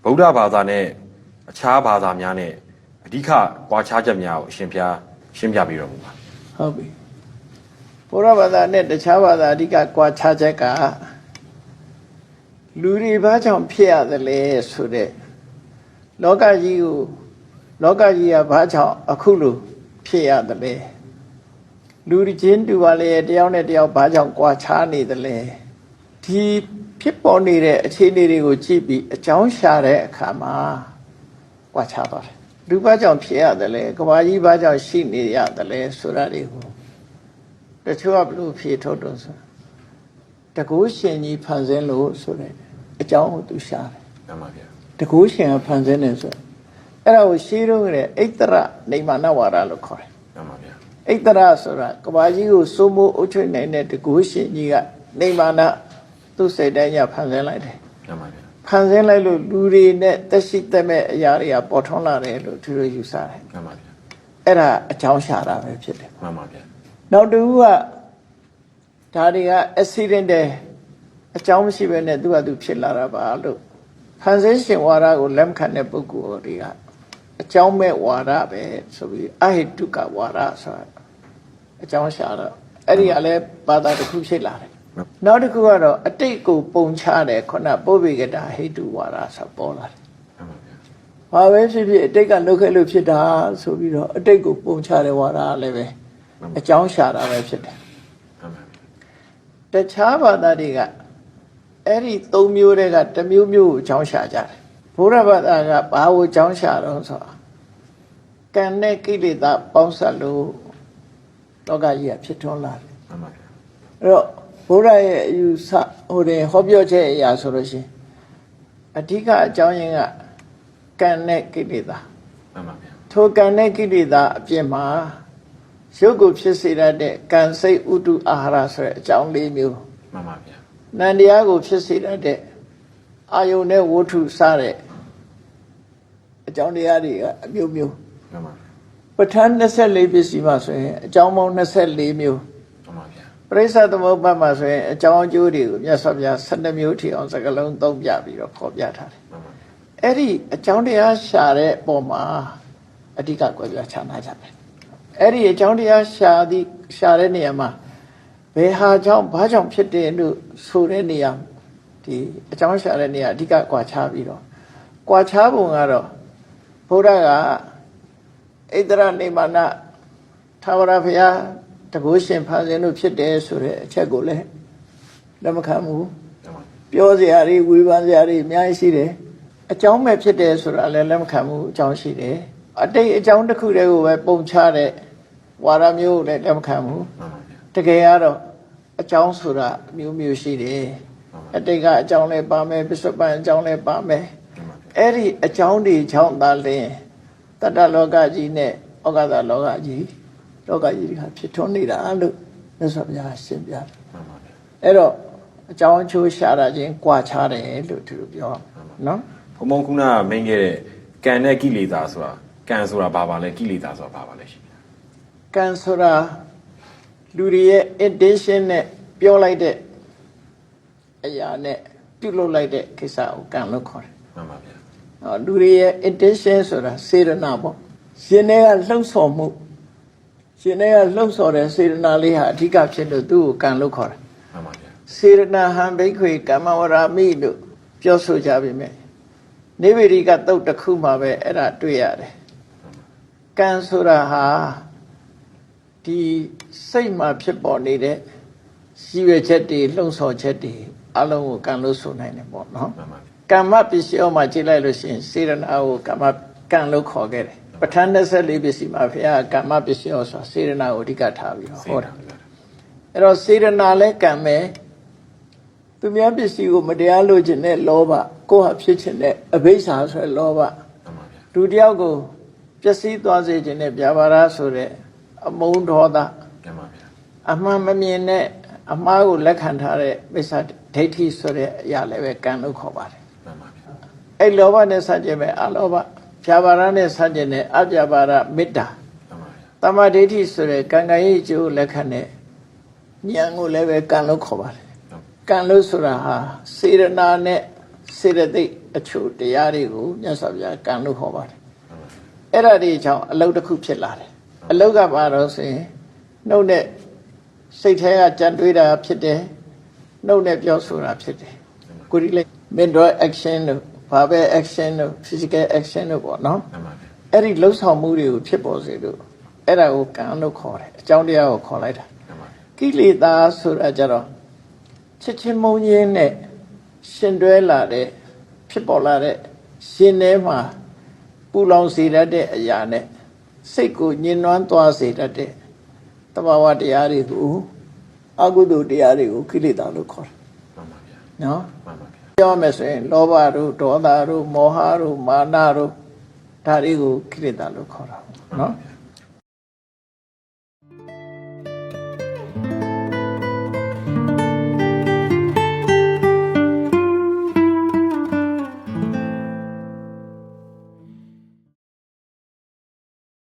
ဗုဒ္ဓဘာသာနဲ့အခြားဘာသာများနဲ့အဓိကကွာခြားချက်များကိုအရှင်ဘုရားရှင်းပြပြီးတော်မူပါဟုတ်ပြီဗုဒ္ဓဘာသာနဲ့တခြားဘာသာအဓိကကွာခြားချက်ကလူတွေဘာကြောင့်ဖြစ်ရတယ်လဲဆိုတဲ့လောကကြီးကဘာကြောင့်အခုလိုဖြစ်ရတယ်လဲလူချင်းတူပါလေတယောက်နဲ့တယောက်ဘာကြောင့်ကွာခြားနေတယ်လဲဒီဖြစ်ပေါ်နေတဲ့အခြေအနေတွေကိုကြည့်ပြီးအကြောင်းရှာတဲ့အခါမှာကွာခြားသွားတယ်လူဘာကြောင့်ဖြစ်ရတယ်လဲကဘာကြီးဘာကြောင့်ရှိနေရတယ်လဲဆိုတာတွေကိုတချို့ကဘလို့ဖြေထုတ်တော့ဆိုတကုရှင်ကြီးဖန်ဆင်းလို့ဆိုတဲ့အကြောင်းကိုသူရှာတယ်မှန်ပါဗျာတကုရှင်ကဖန်ဆင်းတယ်ဆိုအဲ့ဒါကိုရှင်းတော့တဲ့ဣတ္တရနေမာနဝါဒလို့ခေါ်တယ်မှန်ပါဗျာဣတ္တရဆိုတာကဘာကြီးကိုစိုးမိုးအုပ်ချုပ်နိုင်တဲ့တကုရှင်ကြီးကနေမာနသူ့စိတ်တိုင်းညဖန်ဆင်းလိုက်တယ်မှန်ပါဗျာဖန်ဆင်းလိုက်လို့လူတွေနဲ့တက်ရှိတက်မဲ့အရာတွေကပေါ်ထွန်းလာတယ်လို့သူတို့ယူဆတယ်မှန်ပါဗျာအဲ့ဒါအကြောင်းရှာတာပဲဖြစ်တယ်မှန်ပါဗျာနောက်တစ်ခုကဒါတွေက accident အကြောင်းမရှိဘဲနဲ့သူကသူဖြစ်လာတာပါလို့ဖန်ဆင်းရှင်ဝါဒကိုလက်မခံတဲ့ပုဂ္ဂိုလ်တွေကအကြောင်းမဲ့ဝါဒပဲဆိုပြီးအဟိတုကဝါဒဆိုတာအကြောင်းရှာတော့အဲ့ဒီကလည်းဘာသာတစ်ခုဖြစ်လာတယ်နောက်တစ်ခုကတော့အတိတ်ကိုပုံချတယ်ခုနပုဗ္ဗေကတာဟိတုဝါဒဆိုပေါ်လာတယ်ဘာပဲဖြစ်ဖြစ်အတိတ်ကလုပ်ခဲ့လို့ဖြစ်တာဆိုပြီးတော့အတိတ်ကိုပုံချတဲ့ဝါဒလည်းပဲအကြောင်းရှာတာပဲဖြစ်တယ်တခြားဘာသာတွေကအဲ့ဒီ၃မျိုးတည်းကတစ်မျိုးမျိုးကိုအကြောင်းရှာကြတယ်ဘုရားဘာသာကဘာကိုအကြောင်းရှာတော့ဆိုတာကံနဲ့ကိလေသာပေါင်းစပ်လို့လောကကြီးကဖြစ်ထွန်းလာတယ်မှန်ပါဗျာအဲ့တော့ဘုရားရဲ့အယူဆဟိုပြောချက်အရာဆိုလို့ရှိရင်အဓိကအကြောင်းရင်းကကံနဲ့ကိလေသာမှန်ပါဗျာထိုကံနဲ့ကိလေသာအပြင်မှာရုပ်ကိုဖြစ်စေတတ်တဲ့ကံစိတ်ဥတုအာဟာရဆိုတဲ့အကြောင်း၄မျိုးမှန်ပါဗျာနန္တရားကိုဖြစ်စေတတ်တဲ့အာယုန်နဲ့ဝဋ္ထုစတဲ့အကြောင်းတရားတွေကအမျိုးမျိုးမှန်ပါပဋ္ဌာန်း24ပစ္စည်းမှာဆိုရင်အကြောင်းပေါင်း24မျိုးမှန်ပါဗျာပရိစ္ဆသမုပ္ပါဒ်မှာဆိုရင်အကြောင်းအကျိုးတွေကိုမြတ်စွာဘုရား12မျိုးထိအောင်စကားလုံးသုံးပြပြီးတော့ဖော်ပြထားတယ်မှန်ပါအဲ့ဒီအကြောင်းတရားရှာတဲ့ပုံမှာအဓိကကွဲပြားခြားနားကြတယ်အဲ့ဒီအကြောင်းတရားရှာတဲ့နေရာမှာဘယ်ဟာကြောင့်ဘာကြောင့်ဖြစ်တယ်လို့ဆိုတဲ့နေရာဒီအကြောင်းရှာတဲ့နေရာအဓိကကွာခြားပြီးတော့ကွာခြားပုံကတော့ဘုရားကဣတ္တရနေမာနသာဝရဘုရားတကုရှင်ဖန်ဆင်းလို့ဖြစ်တယ်ဆိုတဲ့အချက်ကိုလည်းလက်မခံဘူးပြောစရာတွေဝေဖန်စရာတွေအများကြီးရှိတယ်အကြောင်းမဲ့ဖြစ်တယ်ဆိုတာလည်းလက်မခံဘူးအကြောင်းရှိတယ်အတိတ်အကြောင်းတစ်ခုတည်းကိုပဲပုံချတဲ့ဝါဒမျိုးလည်းလက်မခံဘူးတကယ်ကတော့အကြောင်းဆိုတာမျိုးမျိုးရှိတယ်အတိတ်ကအကြောင်းလည်းပါမယ်ပစ္စုပန်အကြောင်းလည်းပါမယ်အဲ့ဒီအကြောင်းတွေကြောင့်သာလျှင်တတ္တလောကကြီးနဲ့ဩဃတလောကကြီးကဖြစ်ထွန်းနေတာလို့မြတ်စွာဘုရားရှင်းပြတယ်အဲ့တော့အကြောင်းအကျိုးရှာတာချင်းကြွားချတယ်လို့သူတို့ပြောနော်ဘုံဘုံခုနကမင်းခဲ့တဲ့ကံနဲ့ကိလေသာဆိုတာကံဆိုတာဘာပါလဲကိလေသာဆိုတာဘာပါလဲရှိကံဆိုတာလူတွေရဲ့ intention နဲ့ပြောလိုက်တဲ့အရာနဲ့ပြုလုပ်လိုက်တဲ့ကိစ္စကိုကံလို့ခေါ်တယ်မှန်ပါဗျာလူတွေရဲ့ intention ဆိုတာစေတနာပေါ့ရှင်ထဲကလှုပ်ဆော်မှုရှင်ထဲကလှုပ်ဆော်တဲ့စေတနာလေးဟာအဓိကဖြစ်လို့သူ့ကိုကံလို့ခေါ်တယ်မှန်ပါဗျာစေတနာဟံဘိက္ခွေကမ္မဝရမိလို့ပြောဆိုကြပြီမဲ့နိဗ္ဗေရိကသုတ်တစ်ခုမှာပဲအဲ့ဒါတွေ့ရတယ်ကံဆိုတာဟာဒီစိတ်မှာဖြစ်ပေါ်နေတဲ့ရည်ရွယ်ချက်တွေလှုံ့ဆော်ချက်တွေအလုံးကိုကံလို့ဆိုနိုင်တယ်ပေါ့နော်ကမ္မပစ္စည်းမှာကြည့်လိုက်လို့ရှိရင်စေရနာကိုကံလို့ခေါ်ခဲ့တယ်ပဋ္ဌာန်း24ပစ္စည်းမှာဘုရားကမ္မပစ္စည်းဆိုတာစေရနာကိုအဓိကထားပြီးဟောတာအဲ့တော့စေရနာလဲကံပဲသူများပစ္စည်းကိုမတရားလို့ခြင်းနဲ့လောဘကိုယ့်ဟာဖြစ်ခြင်းနဲ့အဘိဓ္ဌာဆိုတဲ့လောဘလူတယောက်ကိုပျက်စီးသွားစေခြင်းနဲ့ဗျာပါဒဆိုတဲ့အမုန်းဒေါသအမှန်မမြင်နဲ့အမှားကိုလက်ခံထားတဲ့မိစ္ဆာဒိဋ္ဌိဆိုတဲ့အရာလည်းပဲကံလို့ခေါ်ပါတယ်အဲ့လောဘနဲ့ဆန့်ကျင်မဲ့အလောဘဗျာပါဒနဲ့ဆန့်ကျင်တဲ့အဗျာပါဒမေတ္တာတမ္မာဒိဋ္ဌိဆိုတဲ့ကံကံရဲ့အကျိုးလက်ခံတဲ့ဉာဏ်ကိုလည်းပဲကံလို့ခေါ်ပါတယ်ကံလို့ဆိုတာဟာစေရနာနဲ့ စေတသိက်အချို့တရားတွေကိုမြတ်စွာဘုရားကံလို့ခေါ်ပါတယ်အဲ့ဒါတွေကြောင့်အလုတ်တစ်ခုဖြစ်လာတယ်အလုတ်ကဘာလို့ဆိုရင်နှုတ်နဲ့စိတ်ထဲကကြံတွေးတာဖြစ်တယ်နှုတ်နဲ့ပြောဆိုတာဖြစ်တယ်ကိုယ်ဒီလေ mental action တို့ verbal action တို့ physical action တို့ပေါ့နော်အဲ့ဒီလှုပ်ဆောင်မှုတွေကိုဖြစ်ပေါ်စေလို့အဲ့ဒါကိုကံလို့ခေါ်တယ်အကြောင်းတရားကိုခေါ်လိုက်တာကိလေသာဆိုတာကြတော့ချစ်ချင်းမုန်းခြင်းနဲ့ရှင်တွဲလာတဲ့ဖြစ်ပေါ်လာတဲ့ရှင်ထဲမှာပူလောင်စေတတ်တဲ့အရာနဲ့စိတ်ကိုညှဉ်းနှွမ်းသွားစေတတ်တဲ့တဘာဝတရားတွေကိုအကုသိုလ်တရားတွေကိုကိလေသာလို့ခေါ်တယ်နော်ပြောမယ်ဆိုရင်လောဘတို့ဒေါသတို့မောဟတို့မာနတို့ဒါတွေကိုကိလေသာလို့ခေါ်တာနော်